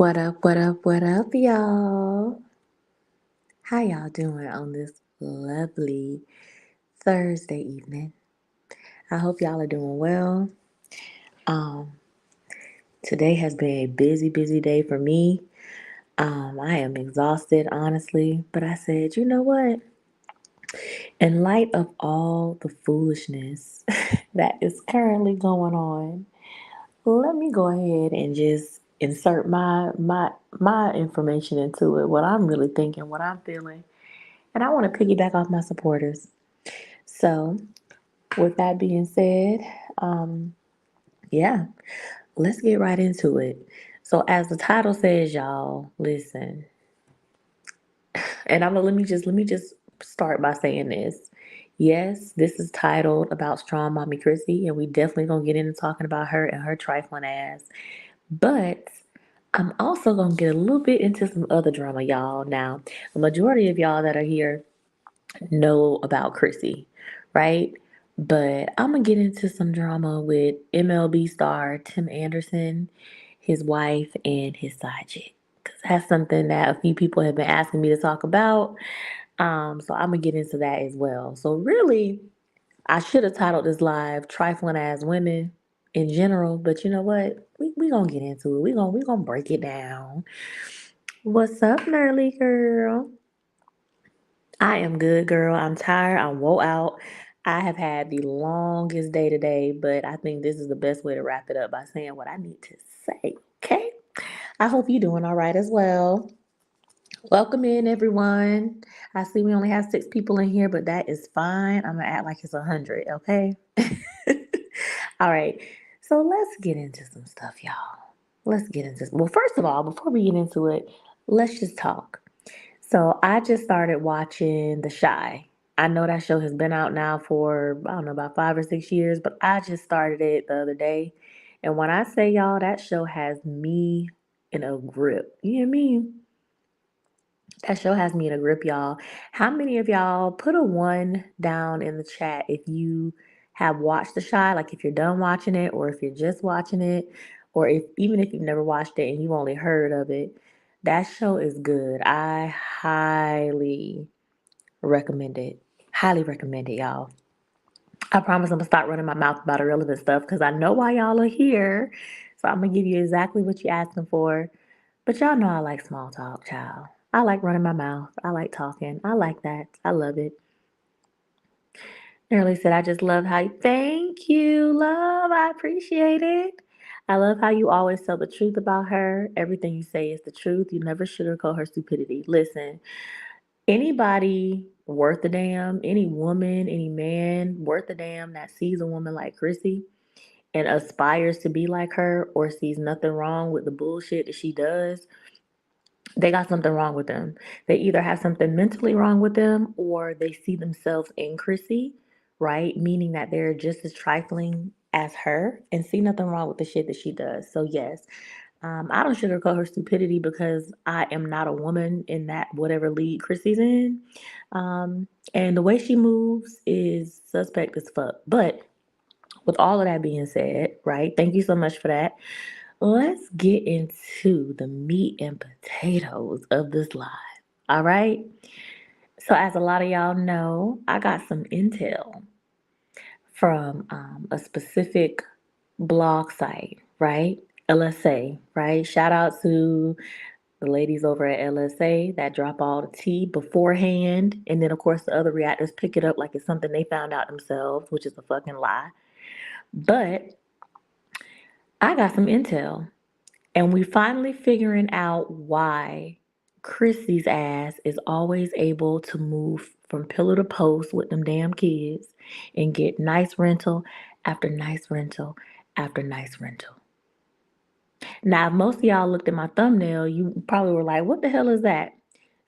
What up, what up, what up, y'all? How y'all doing on this lovely Thursday evening? I hope y'all are doing well. Um, Today has been a busy day for me. I am exhausted, honestly, but I said, you know what? In light of all the foolishness that is currently going on, let me go ahead and just insert my information into it, what I'm really thinking, what I'm feeling. And I want to piggyback off my supporters. So, with that being said, um, yeah, let's get right into it. So, as the title says, y'all, listen, and I'm gonna let me just start by saying this. Yes, this is titled about strong mommy Chrissy, and we definitely gonna get into talking about her and her trifling ass. But I'm also gonna get a little bit into some other drama, y'all. Now, the majority of y'all that are here know about Chrissy, right? But I'm gonna get into some drama with MLB star Tim Anderson, his wife, and his side chick. Cause that's something that a few people have been asking me to talk about. So I'm gonna get into that as well. So really, I should have titled this live "Trifling As Women" in general, but you know what? We gonna get into it. We gonna break it down. What's up, Nerly girl? I am good, girl. I'm tired. I'm woe out. I have had the longest day today, but I think this is the best way to wrap it up by saying what I need to say. Okay. I hope you're doing all right as well. Welcome in, everyone. I see we only have 6 people in here, but that is fine. I'm gonna act like it's 100. Okay. All right. So let's get into some stuff, y'all. Let's get into. Well, first of all, before we get into it, let's just talk. So I just started watching The Shy. I know that show has been out now for, I don't know, about 5 or 6 years, but I just started it the other day. And when I say y'all, that show has me in a grip. You hear me? That show has me in a grip, y'all. How many of y'all put a one down in the chat if you have watched The Shy, like if you're done watching it, or if you're just watching it, or if even if you've never watched it and you've only heard of it? That show is good. I highly recommend it. Highly recommend it, y'all. I promise I'm gonna stop running my mouth about irrelevant stuff because I know why y'all are here. So I'm gonna give you exactly what you're asking for. But y'all know I like small talk, child. I like running my mouth. I like talking. I like that. I love it. Nerly said, I just love how you, thank you, love. I appreciate it. I love how you always tell the truth about her. Everything you say is the truth. You never sugarcoat her stupidity. Listen, anybody worth a damn, any woman, any man worth a damn that sees a woman like Chrissy and aspires to be like her or sees nothing wrong with the bullshit that she does, they got something wrong with them. They either have something mentally wrong with them or they see themselves in Chrissy, right? Meaning that they're just as trifling as her and see nothing wrong with the shit that she does. So, yes, I don't sugarcoat her stupidity because I am not a woman in that whatever league Chrissy's in. And the way she moves is suspect as fuck. But with all of that being said, right? Thank you so much for that. Let's get into the meat and potatoes of this live. All right. So, as a lot of y'all know, I got some intel from a specific blog site, right? LSA, right? Shout out to the ladies over at LSA that drop all the tea beforehand. And then, of course, the other reactors pick it up like it's something they found out themselves, which is a fucking lie. But I got some intel. And we finally figuring out why Chrissy's ass is always able to move from pillar to post with them damn kids and get nice rental after nice rental after nice rental. Now, if most of y'all looked at my thumbnail, you probably were like, what the hell is that?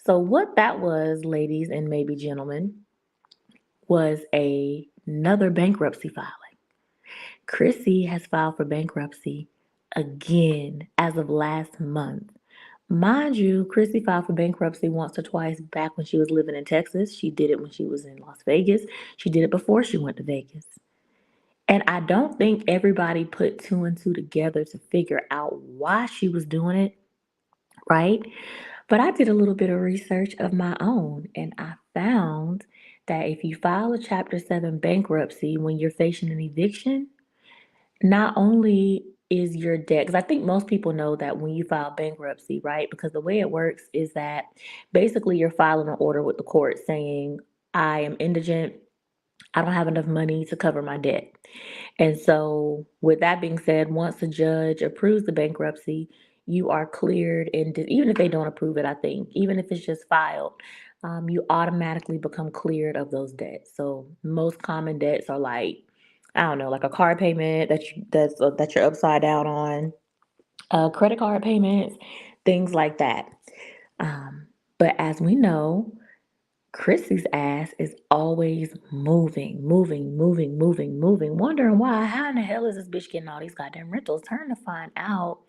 So, what that was, ladies and maybe gentlemen, was another bankruptcy filing. Chrissy has filed for bankruptcy again as of last month. Mind you, Chrissy filed for bankruptcy once or twice back when she was living in Texas. She did it when she was in Las Vegas. She did it before she went to Vegas. And I don't think everybody put two and two together to figure out why she was doing it right? But I did a little bit of research of my own and I found that if you file a Chapter 7 bankruptcy when you're facing an eviction, not only is your debt, because I think most people know that when you file bankruptcy, right? Because the way it works is that basically you're filing an order with the court saying, I am indigent, I don't have enough money to cover my debt. And so, with that being said, once a judge approves the bankruptcy, you are cleared. And even if they don't approve it, I think, even if it's just filed, you automatically become cleared of those debts. So, most common debts are like, I don't know, like a car payment that you're upside down on, credit card payments, things like that. Um, but as we know, Chrissy's ass is always moving, moving, moving, moving, moving, wondering why. How in the hell is this bitch getting all these goddamn rentals? Turn to find out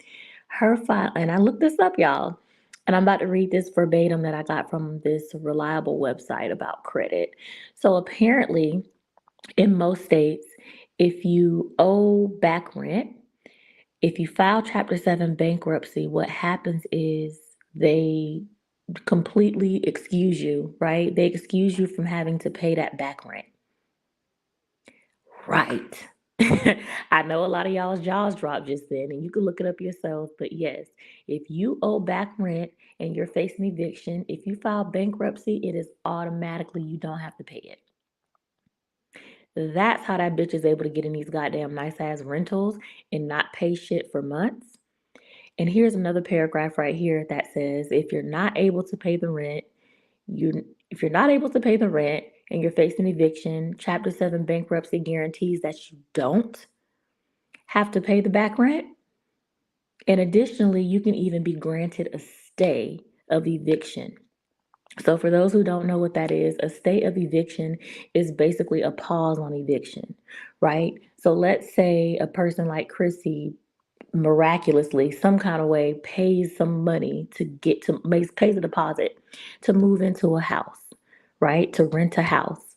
her file. And I looked this up, y'all. And I'm about to read this verbatim that I got from this reliable website about credit. So apparently, in most states, if you owe back rent, if you file Chapter 7 bankruptcy, what happens is they completely excuse you, right? They excuse you from having to pay that back rent. Right. I know a lot of y'all's jaws dropped just then, and you can look it up yourself. But yes, if you owe back rent and you're facing eviction, if you file bankruptcy, it is automatically you don't have to pay it. That's how that bitch is able to get in these goddamn nice ass rentals and not pay shit for months. And here's another paragraph right here that says if you're not able to pay the rent, if you're not able to pay the rent and you're facing eviction, Chapter 7 bankruptcy guarantees that you don't have to pay the back rent. And additionally, you can even be granted a stay of eviction. So, for those who don't know what that is, a stay of eviction is basically a pause on eviction, right? So, let's say a person like Chrissy miraculously, some kind of way, pays some money to pays a deposit to move into a house, right? To rent a house.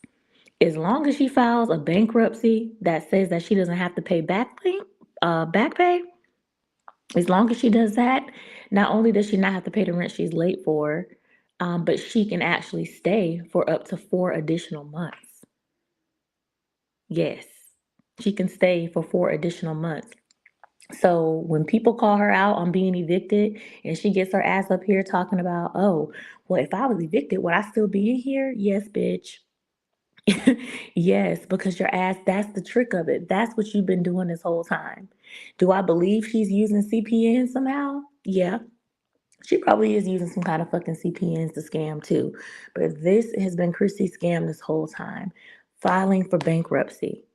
As long as she files a bankruptcy that says that she doesn't have to pay back pay, as long as she does that, not only does she not have to pay the rent she's late for, but she can actually stay for up to 4 additional months. Yes, she can stay for 4 additional months. So when people call her out on being evicted and she gets her ass up here talking about, oh, well, if I was evicted, would I still be in here? Yes, bitch. Yes, because your ass, that's the trick of it. That's what you've been doing this whole time. Do I believe she's using CPN somehow? Yeah, she probably is using some kind of fucking CPNs to scam too. But this has been Chrissy's scam this whole time, filing for bankruptcy.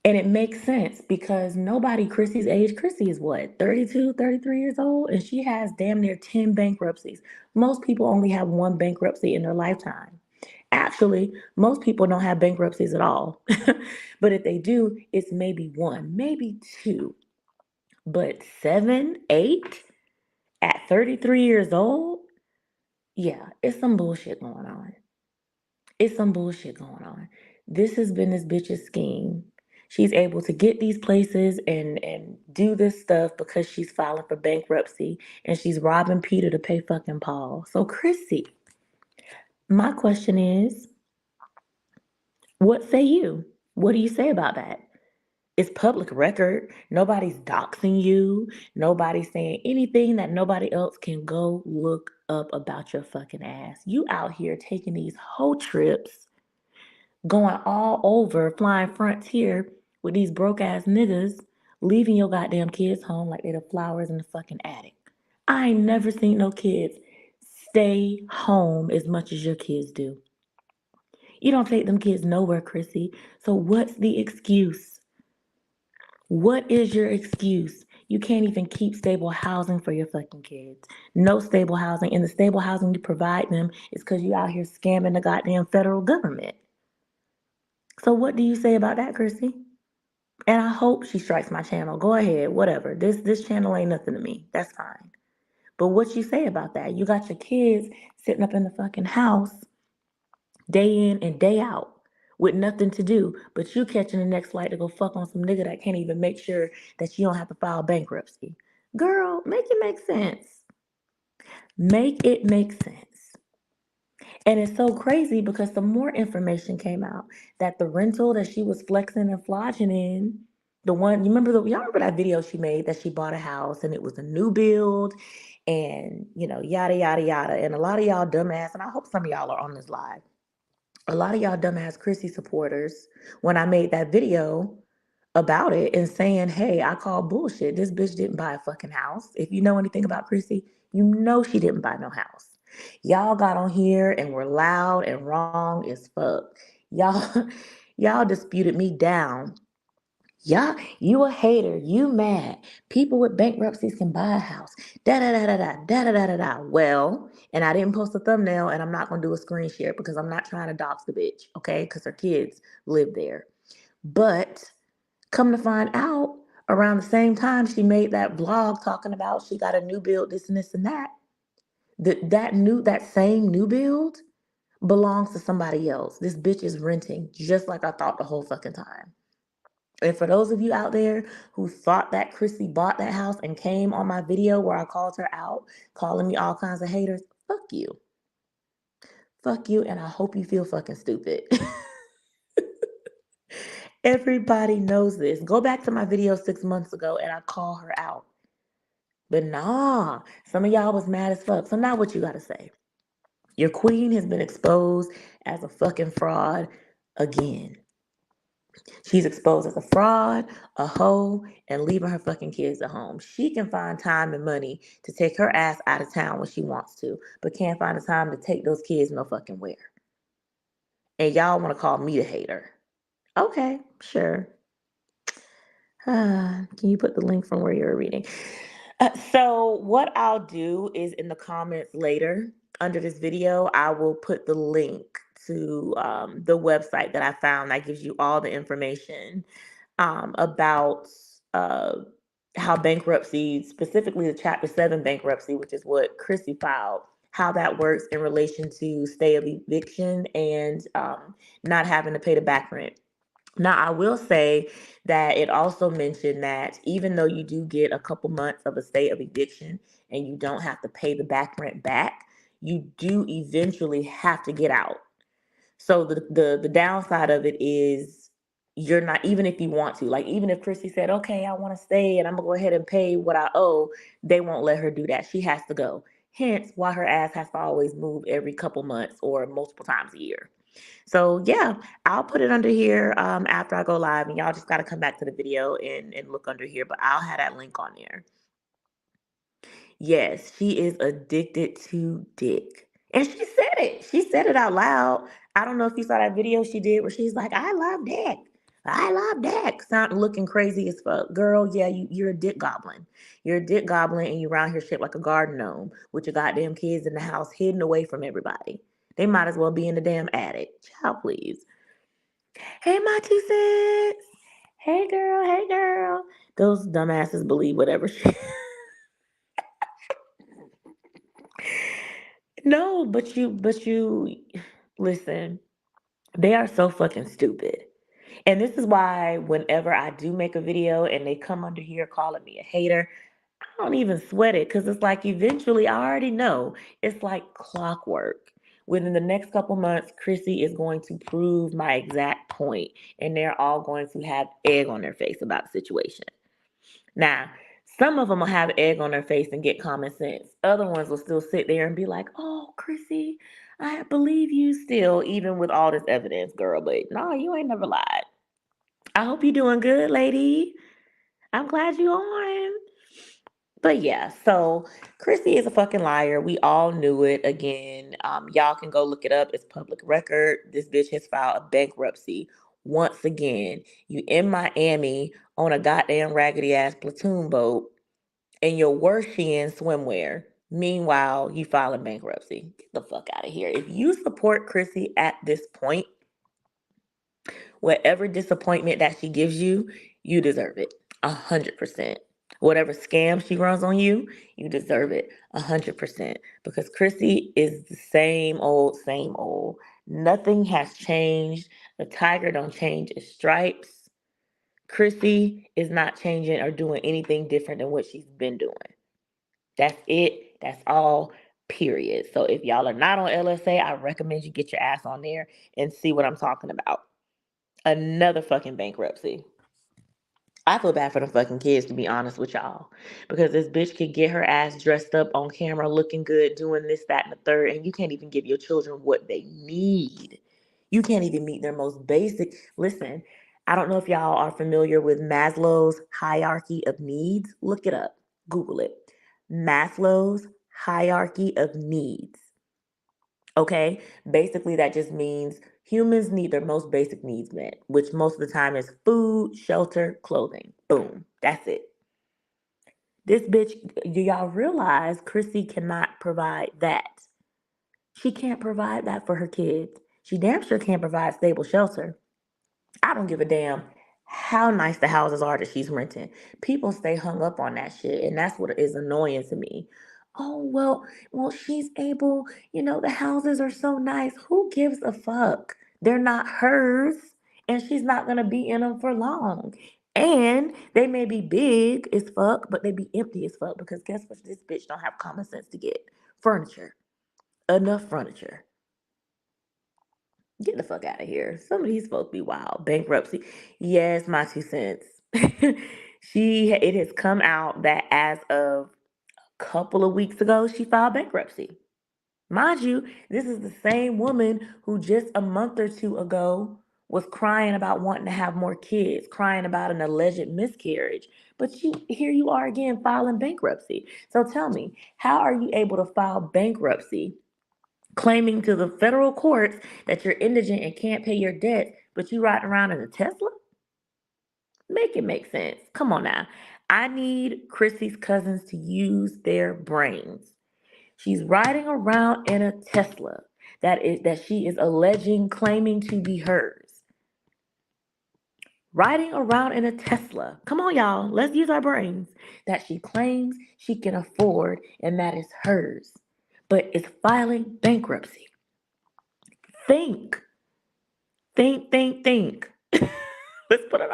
And it makes sense because nobody Chrissy's age, Chrissy is what, 32, 33 years old? And she has damn near 10 bankruptcies. Most people only have one bankruptcy in their lifetime. Actually, most people don't have bankruptcies at all. But if they do, it's maybe one, maybe two. But seven, eight at 33 years old? Yeah, it's some bullshit going on. It's some bullshit going on. This has been this bitch's scheme. She's able to get these places and do this stuff because she's filing for bankruptcy and she's robbing Peter to pay fucking Paul. So Chrissy, my question is, what say you? What do you say about that? It's public record. Nobody's doxing you. Nobody's saying anything that nobody else can go look up about your fucking ass. You out here taking these whole trips, going all over, flying frontier with these broke ass niggas, leaving your goddamn kids home like they're the flowers in the fucking attic. I ain't never seen no kids stay home as much as your kids do. You don't take them kids nowhere, Chrissy. So what's the excuse? What is your excuse? You can't even keep stable housing for your fucking kids. No stable housing. And the stable housing you provide them is because you out here scamming the goddamn federal government. So what do you say about that, Chrissy? And I hope she strikes my channel. Go ahead, whatever. This channel ain't nothing to me. That's fine. But what you say about that? You got your kids sitting up in the fucking house day in and day out with nothing to do, but you catching the next flight to go fuck on some nigga that can't even make sure that you don't have to file bankruptcy. Girl, make it make sense. Make it make sense. And it's so crazy because the more information came out that the rental that she was flexing and flogging in, the one y'all remember that video she made that she bought a house and it was a new build and yada yada yada. And a lot of y'all dumbass, and I hope some of y'all are on this live. A lot of y'all dumbass Chrissy supporters, when I made that video about it and saying, hey, I call bullshit. This bitch didn't buy a fucking house. If you know anything about Chrissy, you know she didn't buy no house. Y'all got on here and were loud and wrong as fuck. Y'all, y'all disputed me down. Y'all, you a hater. You mad. People with bankruptcies can buy a house. Da da da da da da da da da da. Well, and I didn't post a thumbnail and I'm not gonna do a screen share because I'm not trying to dox the bitch, okay? Because her kids live there. But come to find out, around the same time she made that vlog talking about she got a new build, this and this and that. That same new build belongs to somebody else. This bitch is renting, just like I thought the whole fucking time. And for those of you out there who thought that Chrissy bought that house and came on my video where I called her out, calling me all kinds of haters, fuck you. Fuck you, and I hope you feel fucking stupid. Everybody knows this. Go back to my video 6 months ago and I call her out. But nah, some of y'all was mad as fuck. So now what you gotta say? Your queen has been exposed as a fucking fraud again. She's exposed as a fraud, a hoe, and leaving her fucking kids at home. She can find time and money to take her ass out of town when she wants to, but can't find the time to take those kids no fucking where. And y'all want to call me the hater. Okay, sure. Can you put the link from where you're reading? So what I'll do is in the comments later under this video, I will put the link to the website that I found that gives you all the information about how bankruptcy, specifically the Chapter 7 bankruptcy, which is what Chrissy filed, how that works in relation to stay of eviction and not having to pay the back rent. Now, I will say that it also mentioned that even though you do get a couple months of a state of eviction and you don't have to pay the back rent back, you do eventually have to get out. So the downside of it is you're not, even if you want to, like even if Chrissy said, okay, I want to stay and I'm gonna go ahead and pay what I owe, they won't let her do that. She has to go. Hence why her ass has to always move every couple months or multiple times a year. So yeah, I'll put it under here after I go live, and y'all just got to come back to the video and look under here. But I'll have that link on there. Yes, she is addicted to dick, and she said it. She said it out loud. I don't know if you saw that video she did where she's like, "I love dick. I love dick." Sound looking crazy as fuck, girl. Yeah, you're a dick goblin. You're a dick goblin, and you around here shaped like a garden gnome with your goddamn kids in the house, hidden away from everybody. They might as well be in the damn attic. Child, please. Hey, my 2 cents. Hey, girl. Hey, girl. Those dumbasses believe whatever she. No, but you, listen. They are so fucking stupid. And this is why whenever I do make a video and they come under here calling me a hater, I don't even sweat it because it's like eventually I already know it's like clockwork. Within the next couple months, Chrissy is going to prove my exact point, and they're all going to have egg on their face about the situation. Now, some of them will have egg on their face and get common sense. Other ones will still sit there and be like, "Oh, Chrissy, I believe you still, even with all this evidence, girl." But no, you ain't never lied. I hope you're doing good, lady. I'm glad you're on. But yeah, so Chrissy is a fucking liar. We all knew it. Again, y'all can go look it up. It's public record. This bitch has filed a bankruptcy. Once again, you in Miami on a goddamn raggedy ass platoon boat in your worst Shein swimwear. Meanwhile, you filing bankruptcy. Get the fuck out of here. If you support Chrissy at this point, whatever disappointment that she gives you, you deserve it 100%. Whatever scam she runs on you, you deserve it 100%. Because Chrissy is the same old, same old. Nothing has changed. The tiger don't change its stripes. Chrissy is not changing or doing anything different than what she's been doing. That's it. That's all. period. So if y'all are not on LSA, I recommend you get your ass on there and see what I'm talking about. Another fucking bankruptcy. I feel bad for the fucking kids, to be honest with y'all, because this bitch could get her ass dressed up on camera, looking good, doing this, that, and the third, and you can't even give your children what they need. You can't even meet their most basic. Listen, I don't know if y'all are familiar with Maslow's hierarchy of needs. Look it up, Google it. Maslow's hierarchy of needs. Okay, basically that just means humans need their most basic needs met, which most of the time is food, shelter, clothing. Boom, that's it. This bitch, do y'all realize Chrissy cannot provide that? She can't provide that for her kids. She damn sure can't provide stable shelter. I don't give a damn how nice the houses are that she's renting. People stay hung up on that shit, and that's what is annoying to me. Oh, well, she's able, the houses are so nice. Who gives a fuck? They're not hers, and she's not gonna be in them for long. And they may be big as fuck, but they be empty as fuck because guess what? This bitch don't have common sense to get furniture, enough furniture. Get the fuck out of here. Some of these folks be wild. Bankruptcy. Yes, my 2 cents. It has come out that as of a couple of weeks ago, she filed bankruptcy. Mind you, this is the same woman who just a month or two ago was crying about wanting to have more kids, crying about an alleged miscarriage. But here you are again filing bankruptcy. So tell me, how are you able to file bankruptcy claiming to the federal courts that you're indigent and can't pay your debt, but you riding around in a Tesla? Make it make sense. Come on now. I need Chrissy's cousins to use their brains. She's riding around in a Tesla that she is alleging claiming to be hers. Riding around in a Tesla. Come on, y'all. Let's use our brains. That she claims she can afford and that is hers, but is filing bankruptcy. Think. Think. Let's put on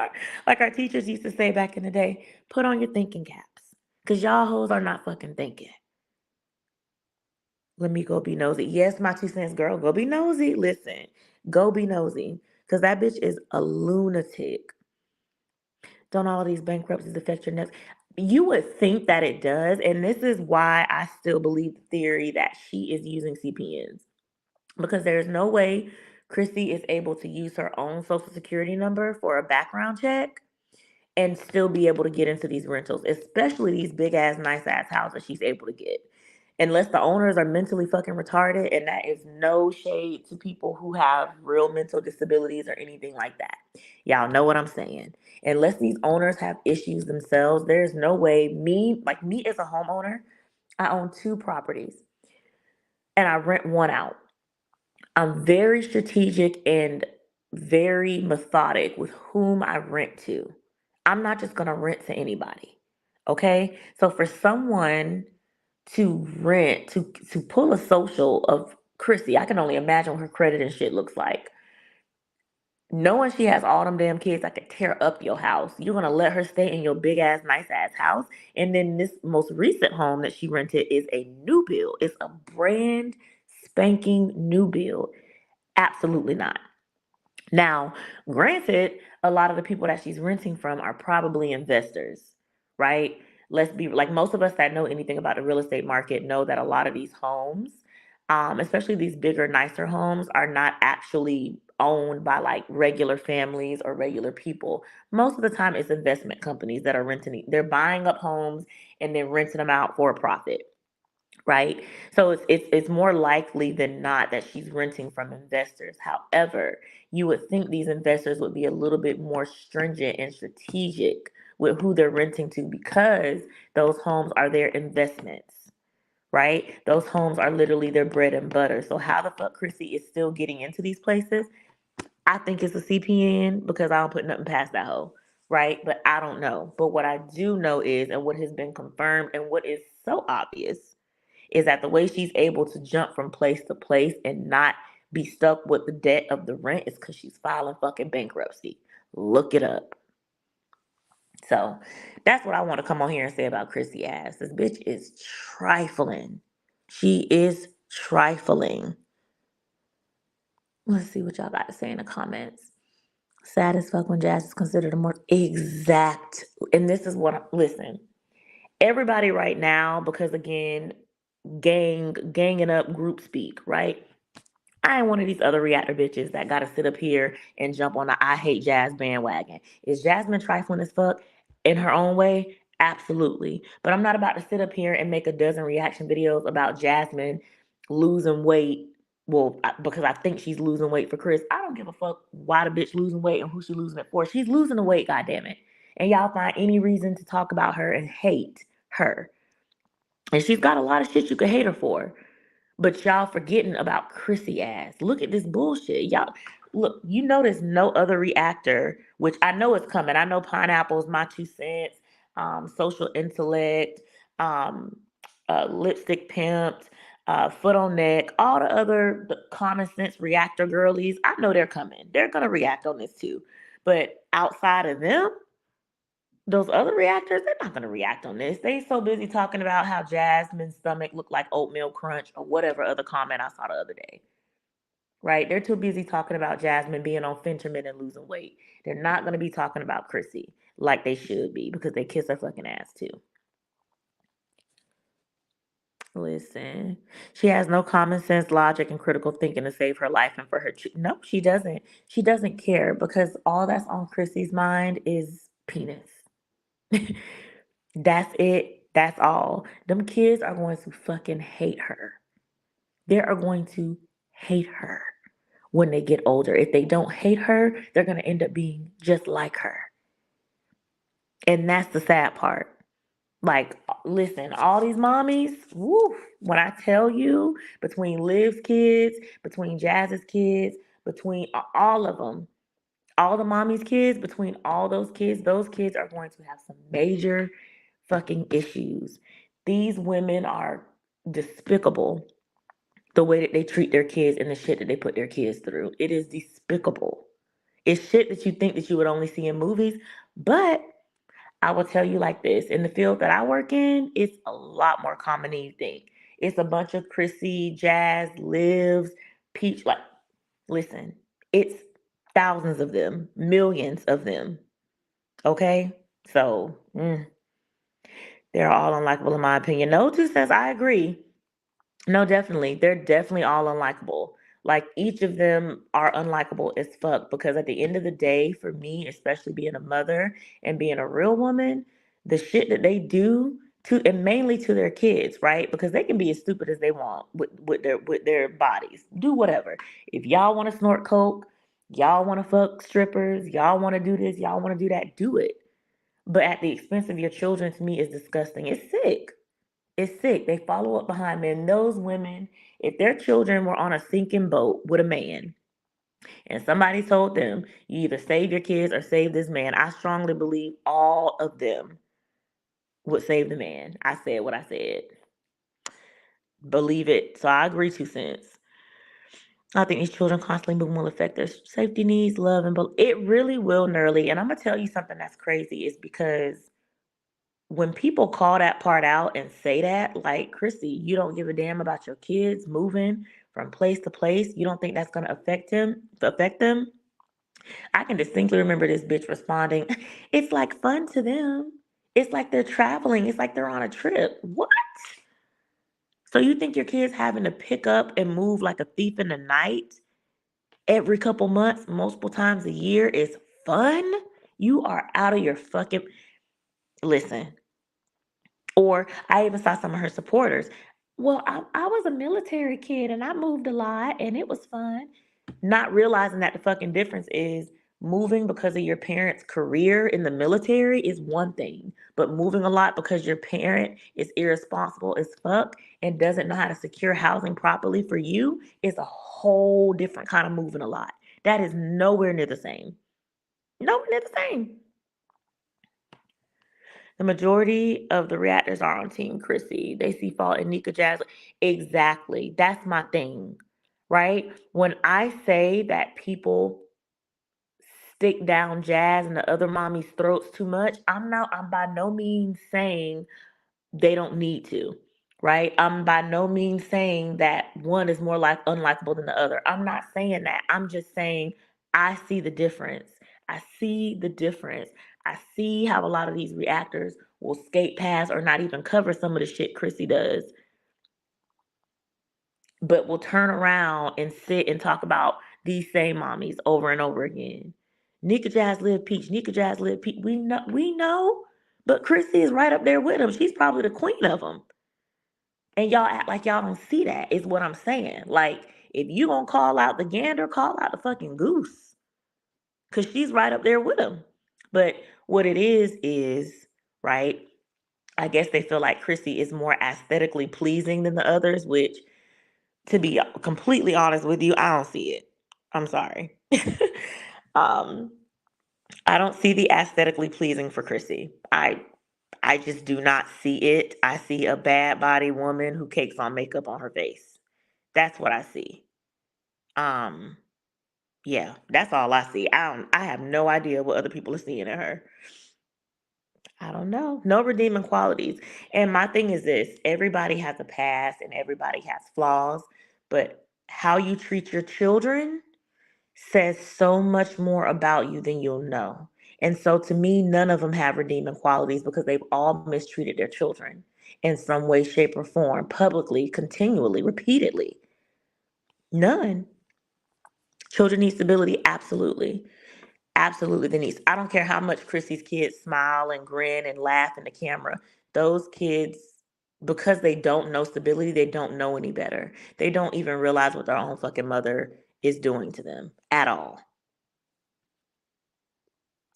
like our teachers used to say back in the day, put on your thinking caps. Because y'all hoes are not fucking thinking. Let me go be nosy. Yes, my 2 cents, girl. Go be nosy. Listen, go be nosy. Because that bitch is a lunatic. Don't all these bankruptcies affect your next? You would think that it does. And this is why I still believe the theory that she is using CPNs. Because there's no way Chrissy is able to use her own social security number for a background check and still be able to get into these rentals, especially these big ass, nice ass houses she's able to get. Unless the owners are mentally fucking retarded, and that is no shade to people who have real mental disabilities or anything like that. Y'all know what I'm saying. Unless these owners have issues themselves, there's no way me as a homeowner, I own 2 properties and I rent one out. I'm very strategic and very methodic with whom I rent to. I'm not just going to rent to anybody. Okay? So for someone to rent to pull a social of Chrissy, I can only imagine what her credit and shit looks like. Knowing she has all them damn kids that could tear up your house, you're gonna let her stay in your big ass, nice ass house. And then this most recent home that she rented is a new build. It's a brand spanking new build. Absolutely not. Now, granted, a lot of the people that she's renting from are probably investors, right? Let's be like most of us that know anything about the real estate market know that a lot of these homes, especially these bigger, nicer homes, are not actually owned by like regular families or regular people. Most of the time, it's investment companies that are renting. They're buying up homes and then renting them out for a profit, right? So it's more likely than not that she's renting from investors. However, you would think these investors would be a little bit more stringent and strategic with who they're renting to because those homes are their investments, right? Those homes are literally their bread and butter. So how the fuck Chrissy is still getting into these places? I think it's a CPN because I don't put nothing past that hoe, right? But I don't know. But what I do know is, and what has been confirmed, and what is so obvious is that the way she's able to jump from place to place and not be stuck with the debt of the rent is because she's filing fucking bankruptcy. Look it up. So that's what I want to come on here and say about Chrissy ass. This bitch is trifling. She is trifling. Let's see what y'all got to say in the comments. Sad as fuck when Jazz is considered a more exact. And this is what, listen, everybody right now, because again, ganging up group speak, right? I ain't one of these other reactor bitches that gotta sit up here and jump on the I hate Jazz bandwagon. Is Jasmine trifling as fuck in her own way? Absolutely. But I'm not about to sit up here and make a dozen reaction videos about Jasmine losing weight. Well, because I think she's losing weight for Chris. I don't give a fuck why the bitch losing weight and who she losing it for. She's losing the weight, goddammit. And y'all find any reason to talk about her and hate her. And she's got a lot of shit you could hate her for. But y'all forgetting about Chrissy ass. Look at this bullshit. Y'all, look, you notice no other reactor, which I know is coming. I know Pineapple's My Two Cents, Social Intellect, um, Lipstick Pimped, Foot on Neck, all the common sense reactor girlies. I know they're coming. They're going to react on this too. But outside of them, those other reactors, they're not going to react on this. They so busy talking about how Jasmine's stomach looked like oatmeal crunch or whatever other comment I saw the other day. Right? They're too busy talking about Jasmine being on Fenterman and losing weight. They're not going to be talking about Chrissy like they should be because they kiss her fucking ass too. Listen, she has no common sense, logic, and critical thinking to save her life and for her. No, she doesn't. She doesn't care because all that's on Chrissy's mind is penis. That's it. That's all. Them kids are going to fucking hate her. They are going to hate her when they get older. If they don't hate her, they're going to end up being just like her. And that's the sad part. Like, listen, all these mommies, woo, when I tell you, between Liv's kids, between Jazz's kids, between all of them, all the mommy's kids, between all those kids are going to have some major fucking issues. These women are despicable the way that they treat their kids and the shit that they put their kids through. It is despicable. It's shit that you think that you would only see in movies, but I will tell you like this, in the field that I work in, it's a lot more common than you think. It's a bunch of Chrissy, Jazz, Livs, Peach, like, listen, it's thousands of them, millions of them. Okay? So, they're all unlikable in my opinion. No two says I agree. No, definitely. They're definitely all unlikable. Like each of them are unlikable as fuck because at the end of the day, for me, especially being a mother and being a real woman, the shit that they do to and mainly to their kids, right? Because they can be as stupid as they want with their bodies. Do whatever. If y'all want to snort coke, y'all want to fuck strippers, y'all want to do this, y'all want to do that, do it. But at the expense of your children, to me, is disgusting. It's sick. It's sick. They follow up behind men. Those women, if their children were on a sinking boat with a man and somebody told them, you either save your kids or save this man, I strongly believe all of them would save the man. I said what I said. Believe it. So I agree 2 cents. I think these children constantly moving will affect their safety needs, love, and it really will, Nerly. And I'm gonna tell you something that's crazy is because when people call that part out and say that, like, Chrissy, you don't give a damn about your kids moving from place to place. You don't think that's gonna affect them. I can distinctly remember this bitch responding, it's like fun to them. It's like they're traveling. It's like they're on a trip. What? So you think your kids having to pick up and move like a thief in the night every couple months, multiple times a year is fun? You are out of your fucking listen. Or I even saw some of her supporters. Well, I was a military kid and I moved a lot and it was fun. Not realizing that the fucking difference is moving because of your parent's career in the military is one thing, but moving a lot because your parent is irresponsible as fuck and doesn't know how to secure housing properly for you is a whole different kind of moving a lot. That is nowhere near the same. Nowhere near the same. The majority of the reactors are on Team Chrissy. They see fault in Nika Jazz. Exactly. That's my thing, right? When I say that people stick down Jazz and the other mommies' throats too much, I'm by no means saying they don't need to, right? I'm by no means saying that one is more like unlikable than the other. I'm not saying that. I'm just saying I see the difference. I see the difference. I see how a lot of these reactors will skate past or not even cover some of the shit Chrissy does, but will turn around and sit and talk about these same mommies over and over again. Nika Jazz live peach. Nika Jazz live peach. We know, but Chrissy is right up there with them. She's probably the queen of them. And y'all act like y'all don't see that, is what I'm saying. Like, if you gonna call out the gander, call out the fucking goose. Cause she's right up there with them. But what it is, right? I guess they feel like Chrissy is more aesthetically pleasing than the others, which, to be completely honest with you, I don't see it. I'm sorry. um, I don't see the aesthetically pleasing for Chrissy. I just do not see it. I see a bad body woman who cakes on makeup on her face. That's what I see. Um, yeah, that's all I see. I have no idea what other people are seeing in her. I don't know. No redeeming qualities. And my thing is this, everybody has a past and everybody has flaws, but how you treat your children says so much more about you than you'll know. And so to me, none of them have redeeming qualities because they've all mistreated their children in some way, shape, or form, publicly, continually, repeatedly. None. Children need stability, absolutely. Absolutely, they need. I don't care how much Chrissy's kids smile and grin and laugh in the camera. Those kids, because they don't know stability, they don't know any better. They don't even realize what their own fucking mother is doing to them at all.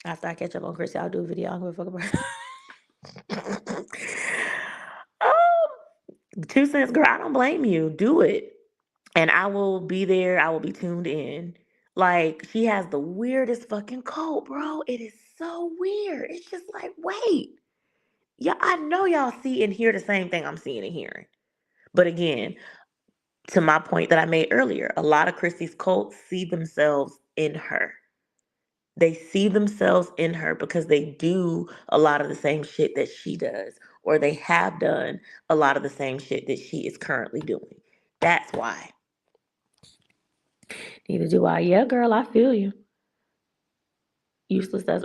After I catch up on Chrissy, I'll do a video. I don't give a fuck about. Oh, 2 cents, girl. I don't blame you. Do it, and I will be there. I will be tuned in. Like, she has the weirdest fucking cult, bro. It is so weird. It's just like, wait, yeah, I know y'all see and hear the same thing I'm seeing and hearing. But again, to my point that I made earlier, a lot of Chrissy's cults see themselves in her. They see themselves in her because they do a lot of the same shit that she does, or they have done a lot of the same shit that she is currently doing. That's why. Neither do I. Yeah, girl, I feel you. Useless as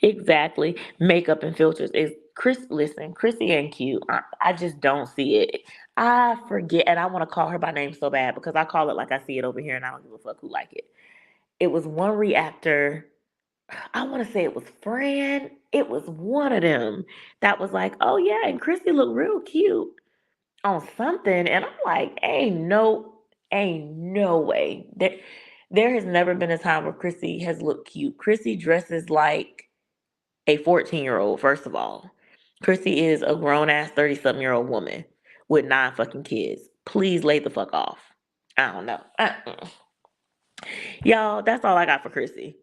exactly. Makeup and filters is Chris. Listen, Chrissy ain't cute. I just don't see it. I forget, and I want to call her by name so bad because I call it like I see it over here, and I don't give a fuck who like it. It was one reactor. I want to say it was Fran. It was one of them that was like, "Oh yeah," and Chrissy looked real cute on something, and I'm like, ain't no way. There has never been a time where Chrissy has looked cute. Chrissy dresses like a 14-year-old, first of all. Chrissy is a grown ass 30-something-year-old woman with 9 fucking kids. Please lay the fuck off. I don't know. Y'all, that's all I got for Chrissy.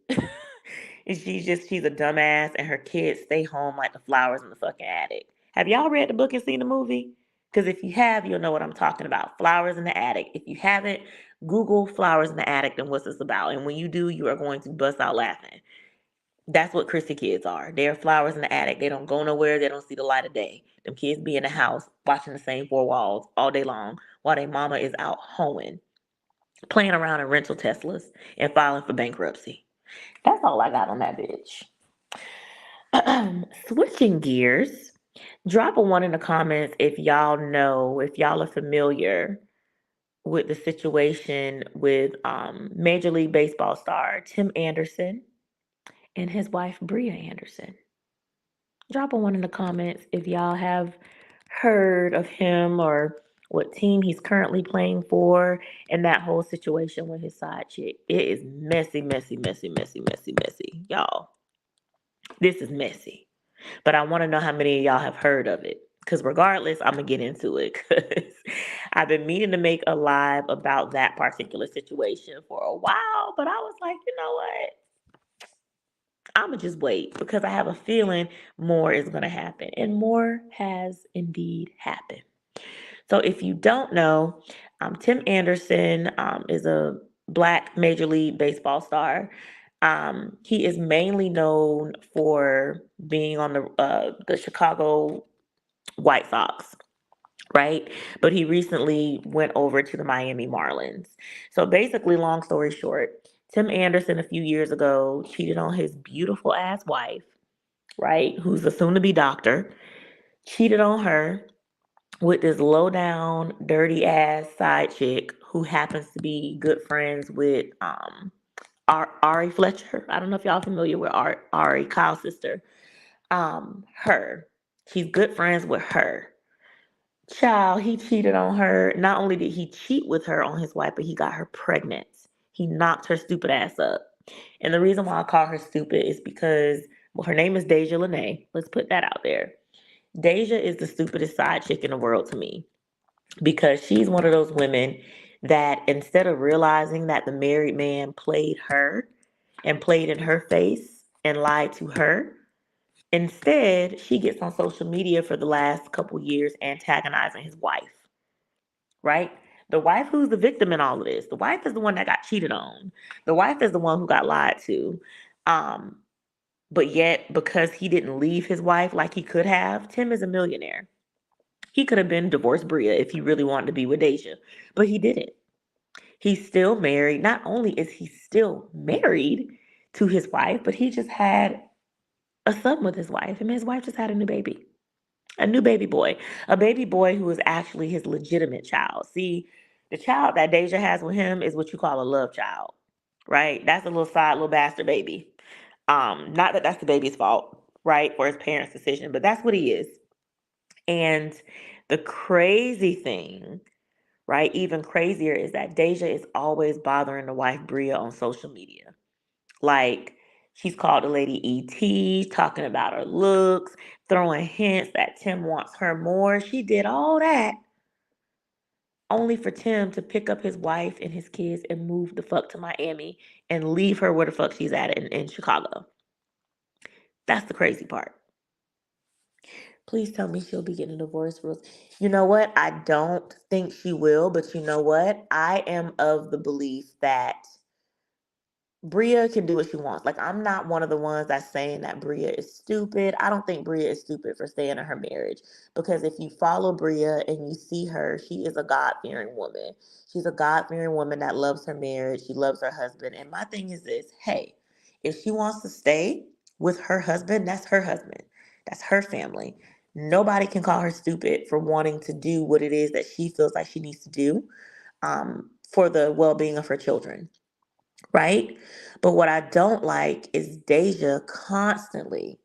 And she's a dumbass and her kids stay home like the flowers in the fucking attic. Have y'all read the book and seen the movie? Because if you have, you'll know what I'm talking about. Flowers in the Attic. If you haven't, Google Flowers in the Attic and what's this about. And when you do, you are going to bust out laughing. That's what Chrissy kids are. They're flowers in the attic. They don't go nowhere. They don't see the light of day. Them kids be in the house watching the same four walls all day long while their mama is out hoeing, playing around in rental Teslas, and filing for bankruptcy. That's all I got on that bitch. Switching gears, drop a one in the comments if y'all know, if y'all are familiar with the situation with Major League Baseball star Tim Anderson and his wife Bria Anderson. Drop a one in the comments if y'all have heard of him or what team he's currently playing for and that whole situation with his side chick. It is messy, messy, messy, messy, messy, messy. Y'all, this is messy. But I want to know how many of y'all have heard of it. Because regardless, I'm going to get into it. Because I've been meaning to make a live about that particular situation for a while. But I was like, you know what? I'm going to just wait because I have a feeling more is going to happen. And more has indeed happened. So if you don't know, Tim Anderson is a Black Major League Baseball star. He is mainly known for being on the Chicago White Sox. right? But he recently went over to the Miami Marlins. So basically, long story short, Tim Anderson a few years ago cheated on his beautiful ass wife, right? Who's a soon to be doctor, cheated on her with this low down, dirty ass side chick who happens to be good friends with Ari Fletcher. I don't know if y'all familiar with Ari, Kyle's sister. Her. He's good friends with her. Child, he cheated on her. Not only did he cheat with her on his wife, but he got her pregnant. He knocked her stupid ass up. And the reason why I call her stupid is because, well, her name is Deja Lene. Let's put that out there. Deja is the stupidest side chick in the world to me because she's one of those women that instead of realizing that the married man played her and played in her face and lied to her, instead she gets on social media for the last couple years antagonizing his wife, right? The wife who's the victim in all of this. The wife is the one that got cheated on. The wife is the one who got lied to. Um, but yet, because he didn't leave his wife like he could have, Tim is a millionaire. He could have been divorced Bria if he really wanted to be with Deja, but he didn't. He's still married. Not only is he still married to his wife, but he just had a son with his wife, and his wife just had a new baby. A new baby boy who is actually his legitimate child. See, the child that Deja has with him is what you call a love child, right? That's a little side, little bastard baby. Not that that's the baby's fault, right, for his parents' decision, but that's what he is. And the crazy thing, right, even crazier, is that Deja is always bothering the wife Bria on social media. Like, she's called the lady ET, talking about her looks, throwing hints that Tim wants her more. She did all that only for Tim to pick up his wife and his kids and move the fuck to Miami and leave her where the fuck she's at in Chicago. That's the crazy part. Please tell me she'll be getting a divorce, Ruth. You know what? I don't think she will, but you know what? I am of the belief that Bria can do what she wants. Like, I'm not one of the ones that's saying that Bria is stupid. I don't think Bria is stupid for staying in her marriage. Because if you follow Bria and you see her, she is a God fearing woman. She's a God fearing woman that loves her marriage. She loves her husband. And my thing is this: hey, if she wants to stay with her husband, that's her husband. That's her family. Nobody can call her stupid for wanting to do what it is that she feels like she needs to do for the well being of her children, right? But what I don't like is Deja constantly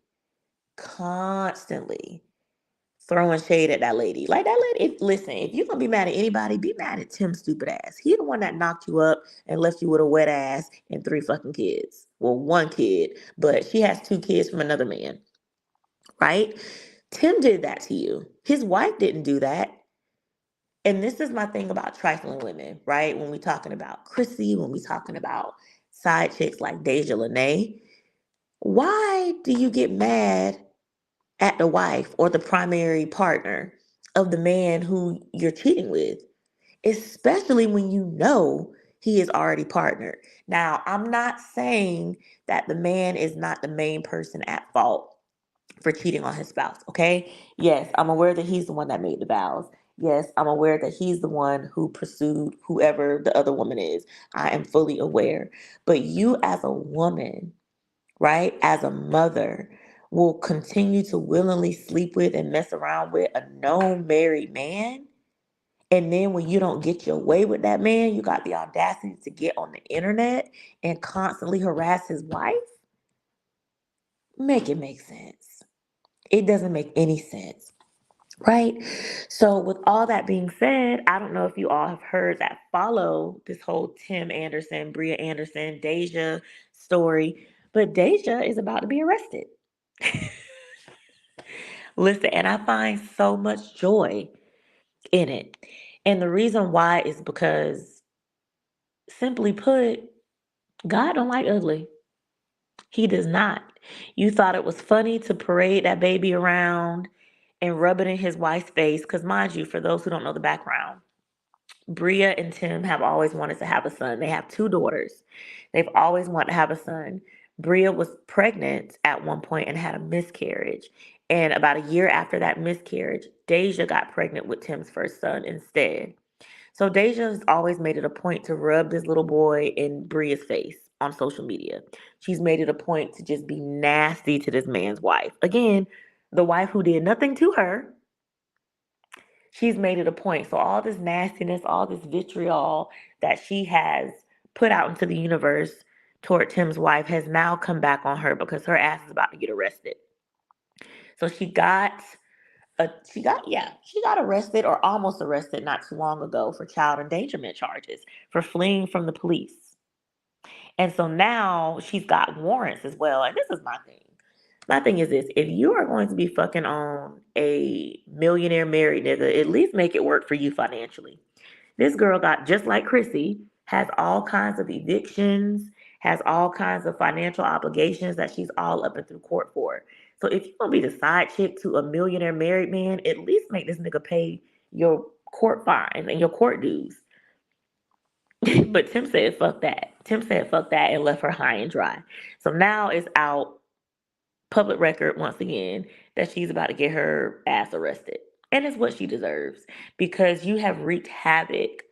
throwing shade at that lady. Like, that lady, listen, if you're gonna be mad at anybody, be mad at Tim's stupid ass. He the one that knocked you up and left you with a wet ass and three fucking kids. Well, one kid, but she has two kids from another man, right? Tim did that to you. His wife didn't do that. And this is my thing about trifling women, right? When we talking about Chrissy, when we talking about side chicks like Deja Lene, why do you get mad at the wife or the primary partner of the man who you're cheating with? Especially when you know he is already partnered. Now, I'm not saying that the man is not the main person at fault for cheating on his spouse, okay? Yes, I'm aware that he's the one that made the vows. Yes, I'm aware that he's the one who pursued whoever the other woman is. I am fully aware. But you, as a woman, right, as a mother, will continue to willingly sleep with and mess around with a known married man. And then when you don't get your way with that man, you got the audacity to get on the internet and constantly harass his wife. Make it make sense. It doesn't make any sense. Right. So, with all that being said, I don't know if you all have heard that follow this whole Tim Anderson, Bria Anderson, Deja story, but Deja is about to be arrested. Listen, and I find so much joy in it. And the reason why is because, simply put, God don't like ugly. He does not. You thought it was funny to parade that baby around and rub it in his wife's face. Because, mind you, for those who don't know the background, Bria and Tim have always wanted to have a son. They have two daughters. They've always wanted to have a son. Bria was pregnant at one point and had a miscarriage. And about a year after that miscarriage, Deja got pregnant with Tim's first son instead. So Deja's always made it a point to rub this little boy in Bria's face on social media. She's made it a point to just be nasty to this man's wife. Again, the wife who did nothing to her. She's made it a point. So all this nastiness, all this vitriol that she has put out into the universe toward Tim's wife has now come back on her because her ass is about to get arrested. So she got arrested or almost arrested not too long ago for child endangerment charges for fleeing from the police. And so now she's got warrants as well. And this is my thing. My thing is this: if you are going to be fucking on a millionaire married nigga, at least make it work for you financially. This girl got, just like Chrissy, has all kinds of evictions, has all kinds of financial obligations that she's all up and through court for. So if you're gonna be the side chick to a millionaire married man, at least make this nigga pay your court fine and your court dues. But Tim said fuck that. Tim said fuck that and left her high and dry. So now it's out, public record once again, that she's about to get her ass arrested. And it's what she deserves because you have wreaked havoc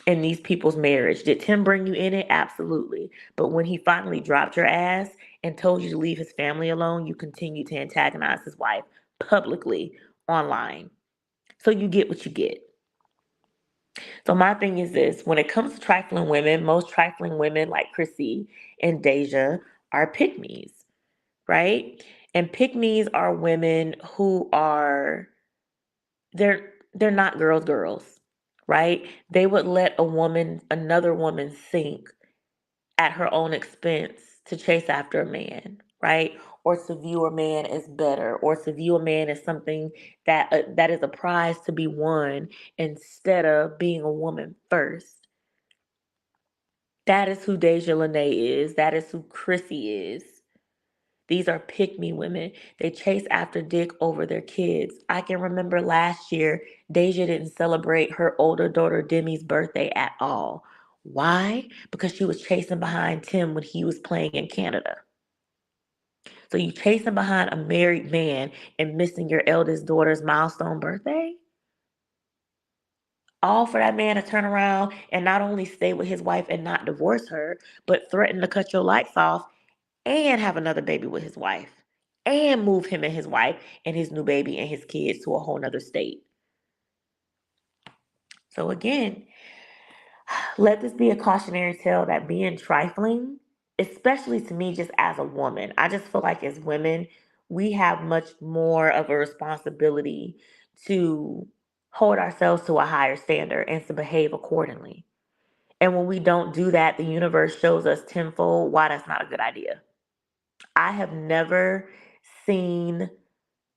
in these people's marriage. Did Tim bring you in it? Absolutely. But when he finally dropped your ass and told you to leave his family alone, you continue to antagonize his wife publicly online. So you get what you get. So my thing is this: when it comes to trifling women, most trifling women like Chrissy and Deja are pick-me's, right? And pick-me's are women who are they're not girls, right? They would let another woman sink at her own expense to chase after a man, right? Or to view a man as better, or to view a man as something that is a prize to be won instead of being a woman first. That is who Deja Lene is. That is who Chrissy is. These are pick me women. They chase after dick over their kids. I can remember last year, Deja didn't celebrate her older daughter Demi's birthday at all. Why? Because she was chasing behind Tim when he was playing in Canada. So you chasing behind a married man and missing your eldest daughter's milestone birthday? All for that man to turn around and not only stay with his wife and not divorce her, but threaten to cut your lights off and have another baby with his wife and move him and his wife and his new baby and his kids to a whole nother state. So again, let this be a cautionary tale that being trifling, especially to me just as a woman, I just feel like as women, we have much more of a responsibility to hold ourselves to a higher standard and to behave accordingly. And when we don't do that, the universe shows us tenfold why that's not a good idea. I have never seen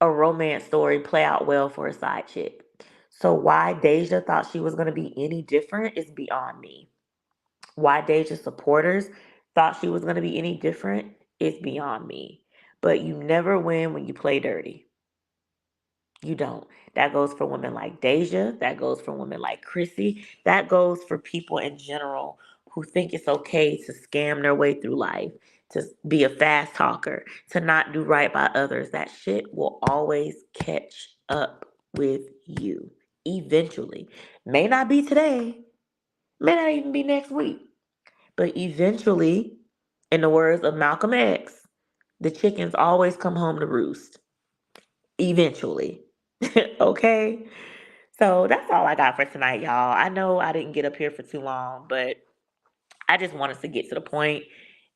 a romance story play out well for a side chick. So why Deja thought she was going to be any different is beyond me. Why Deja's supporters thought she was going to be any different is beyond me. But you never win when you play dirty. You don't. That goes for women like Deja. That goes for women like Chrissy. That goes for people in general who think it's okay to scam their way through life, to be a fast talker, to not do right by others. That shit will always catch up with you eventually. May not be today, may not even be next week, but eventually, in the words of Malcolm X, the chickens always come home to roost. Eventually. Okay? So that's all I got for tonight, y'all. I know I didn't get up here for too long, but I just wanted to get to the point,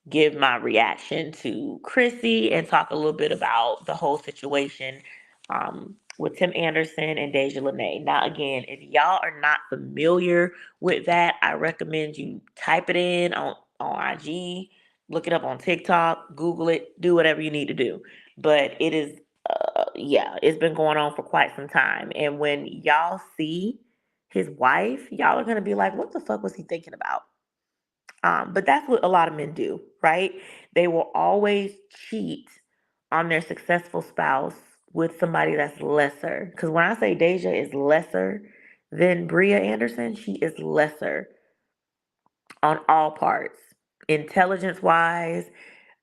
give my reaction to Chrissy, and talk a little bit about the whole situation with Tim Anderson and Deja Lene. Now, again, if y'all are not familiar with that, I recommend you type it in on IG, look it up on TikTok, Google it, do whatever you need to do. But it is, yeah, it's been going on for quite some time. And when y'all see his wife, y'all are going to be like, what the fuck was he thinking about? But that's what a lot of men do, right? They will always cheat on their successful spouse with somebody that's lesser. Because when I say Deja is lesser than Bria Anderson, she is lesser on all parts, intelligence wise,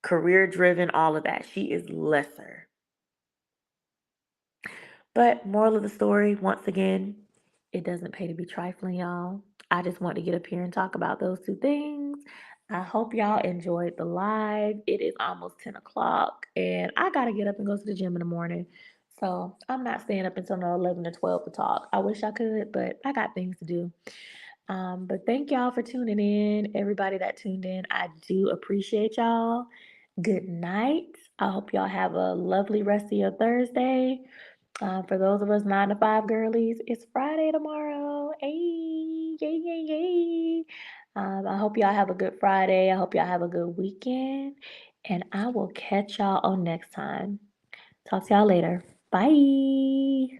career driven, all of that. She is lesser. But moral of the story, once again, it doesn't pay to be trifling, y'all. I just want to get up here and talk about those two things. I hope y'all enjoyed the live. It is almost 10 o'clock, and I got to get up and go to the gym in the morning. So I'm not staying up until no 11 or 12 to talk. I wish I could, but I got things to do. But thank y'all for tuning in. Everybody that tuned in, I do appreciate y'all. Good night. I hope y'all have a lovely rest of your Thursday. For those of us 9 to 5 girlies, it's Friday tomorrow. Hey, yay, yay, yay. I hope y'all have a good Friday. I hope y'all have a good weekend. And I will catch y'all on next time. Talk to y'all later. Bye.